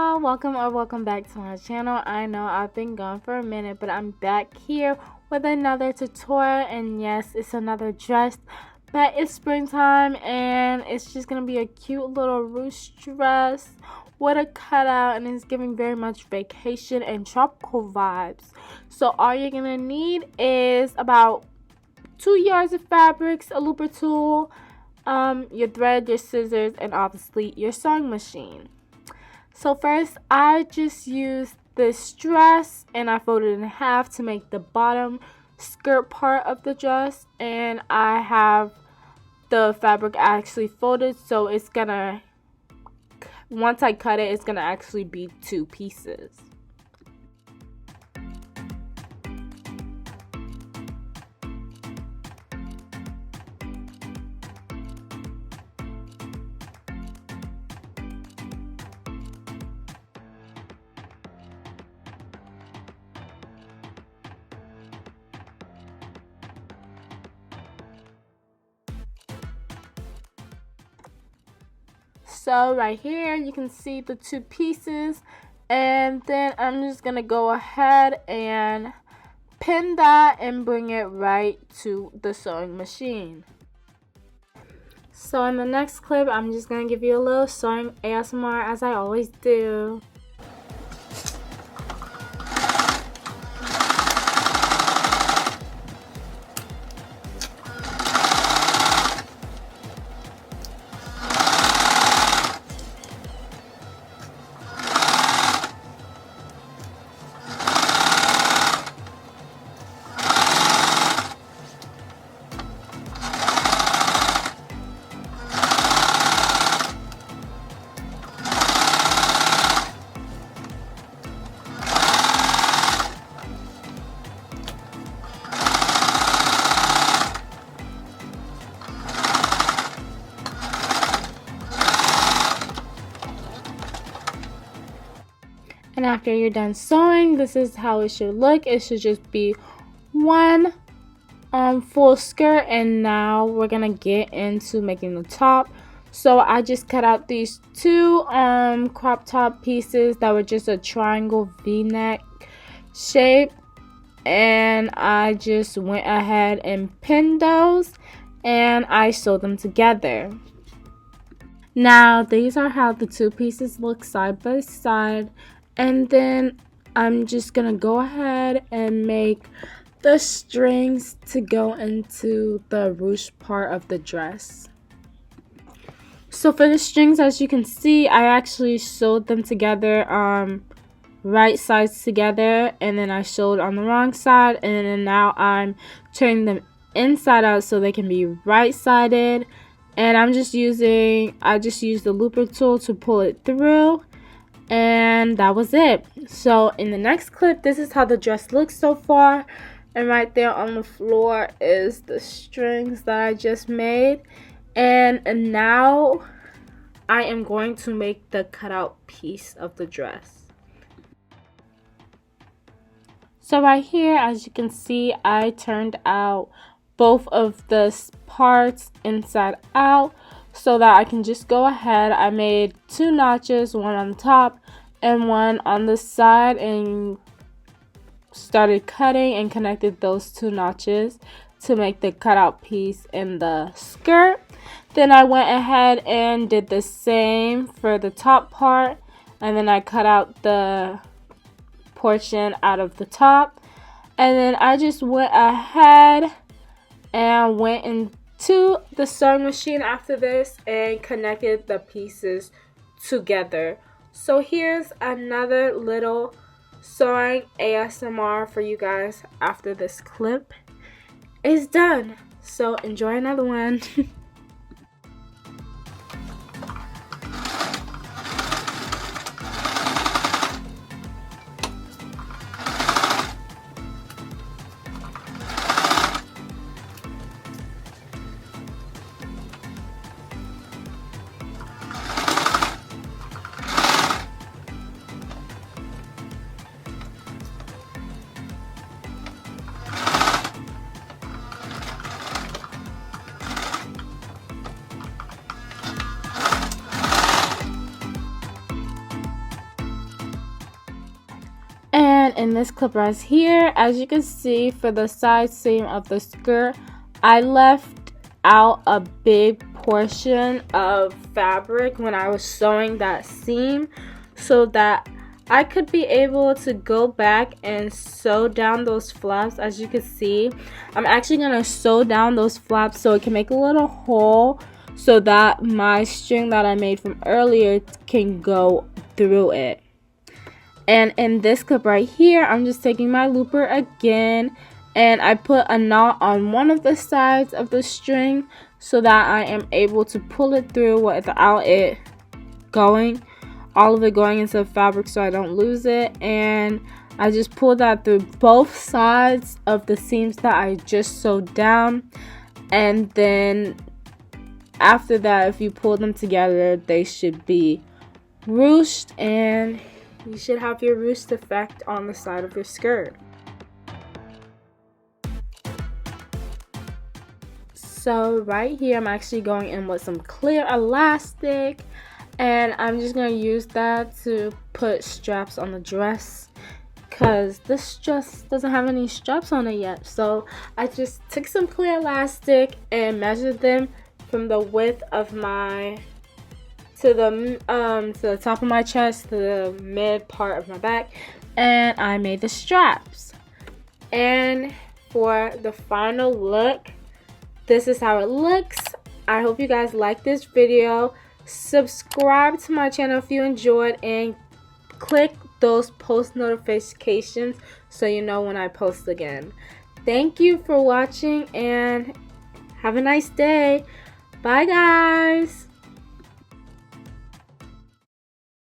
y'all, welcome back to my channel. I know I've been gone for a minute, but I'm back here with another tutorial, and yes, it's another dress, but it's springtime and it's just gonna be a cute little ruched dress with a cutout, and it's giving very much vacation and tropical vibes. So all you're gonna need is about 2 yards of fabrics, a looper tool, your thread, your scissors, and obviously your sewing machine. So first, I just used this dress and I folded it in half to make the bottom skirt part of the dress, and I have the fabric actually folded, so it's gonna, once I cut it, it's gonna actually be 2 pieces. So right here you can see the 2 pieces, and then I'm just gonna go ahead and pin that and bring it right to the sewing machine. So in the next clip, I'm just gonna give you a little sewing ASMR as I always do. And after you're done sewing, this is how it should look. It should just be one full skirt, and now we're gonna get into making the top. So I just cut out these 2 crop top pieces that were just a triangle V-neck shape, and I just went ahead and pinned those and I sewed them together. Now these are how the 2 pieces look side by side. And then I'm just gonna go ahead and make the strings to go into the ruched part of the dress. So for the strings, as you can see, I actually sewed them together right sides together, and then I sewed on the wrong side, and then now I'm turning them inside out so they can be right sided. And I just used the looper tool to pull it through. And that was it. So in the next clip, this is how the dress looks so far, and right there on the floor is the strings that I just made. And now I am going to make the cutout piece of the dress. So right here, as you can see, I turned out both of the parts inside out, so that I can just go ahead. I made 2 notches, one on the top and one on the side, and started cutting and connected those 2 notches to make the cutout piece in the skirt. Then I went ahead and did the same for the top part, and then I cut out the portion out of the top, and then I just went ahead and went into the sewing machine after this and connected the pieces together. So here's another little sewing ASMR for you guys after this clip is done. So enjoy another one. And in this clip right here, as you can see, for the side seam of the skirt, I left out a big portion of fabric when I was sewing that seam so that I could be able to go back and sew down those flaps. As you can see, I'm actually going to sew down those flaps so it can make a little hole so that my string that I made from earlier can go through it. And in this clip right here, I'm just taking my looper again, and I put a knot on one of the sides of the string so that I am able to pull it through without it going, all of it going into the fabric so I don't lose it. And I just pulled that through both sides of the seams that I just sewed down. And then after that, if you pull them together, they should be ruched, and you should have your ruched effect on the side of your skirt. So right here, I'm actually going in with some clear elastic, and I'm just going to use that to put straps on the dress because this dress doesn't have any straps on it yet. So I just took some clear elastic and measured them from the width of my to the top of my chest to the mid part of my back, and I made the straps. And for the final look, this is how it looks. I hope you guys like this video. Subscribe to my channel if you enjoyed, and click those post notifications so you know when I post again. Thank you for watching and have a nice day. Bye guys.